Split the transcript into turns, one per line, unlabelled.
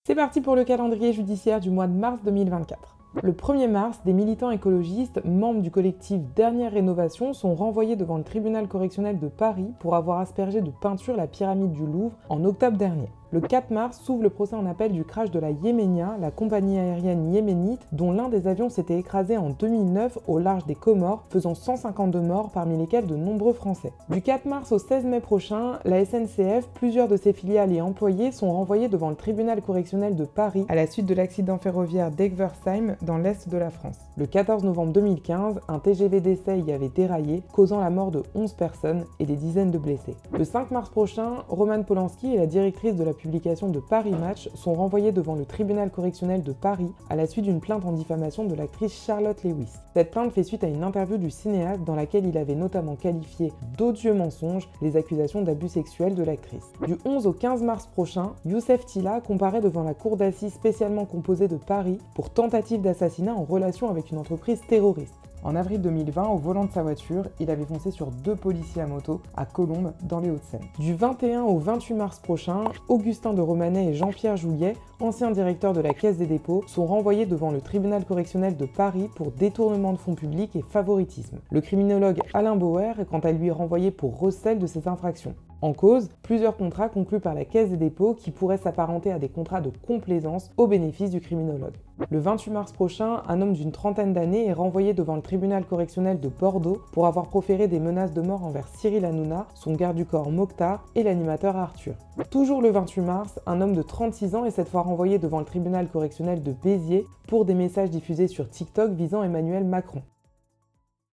C'est parti pour le calendrier judiciaire du mois de mars 2024. Le 1er mars, des militants écologistes, membres du collectif Dernière Rénovation, sont renvoyés devant le tribunal correctionnel de Paris pour avoir aspergé de peinture la pyramide du Louvre en octobre dernier. Le 4 mars s'ouvre le procès en appel du crash de la Yéménia, la compagnie aérienne yéménite, dont l'un des avions s'était écrasé en 2009 au large des Comores, faisant 152 morts, parmi lesquels de nombreux Français. Du 4 mars au 16 mai prochain, la SNCF, plusieurs de ses filiales et employés sont renvoyés devant le tribunal correctionnel de Paris à la suite de l'accident ferroviaire d'Egversheim dans l'est de la France. Le 14 novembre 2015, un TGV d'essai y avait déraillé, causant la mort de 11 personnes et des dizaines de blessés. Le 5 mars prochain, Roman Polanski et la directrice de la publication de Paris Match sont renvoyés devant le tribunal correctionnel de Paris à la suite d'une plainte en diffamation de l'actrice Charlotte Lewis. Cette plainte fait suite à une interview du cinéaste dans laquelle il avait notamment qualifié d'odieux mensonges les accusations d'abus sexuels de l'actrice. Du 11 au 15 mars prochain, Youssef Tilla comparaît devant la cour d'assises spécialement composée de Paris pour tentative d'assassinat en relation avec une entreprise terroriste. En avril 2020, au volant de sa voiture, il avait foncé sur 2 policiers à moto à Colombes, dans les Hauts-de-Seine. Du 21 au 28 mars prochain, Augustin de Romanet et Jean-Pierre Jouyet, anciens directeurs de la Caisse des dépôts, sont renvoyés devant le tribunal correctionnel de Paris pour détournement de fonds publics et favoritisme. Le criminologue Alain Bauer est quant à lui renvoyé pour recel de ces infractions. En cause, plusieurs contrats conclus par la Caisse des dépôts qui pourraient s'apparenter à des contrats de complaisance au bénéfice du criminologue. Le 28 mars prochain, un homme d'une trentaine d'années est renvoyé devant le tribunal correctionnel de Bordeaux pour avoir proféré des menaces de mort envers Cyril Hanouna, son garde du corps Mokhtar et l'animateur Arthur. Toujours le 28 mars, un homme de 36 ans est cette fois renvoyé devant le tribunal correctionnel de Béziers pour des messages diffusés sur TikTok visant Emmanuel Macron.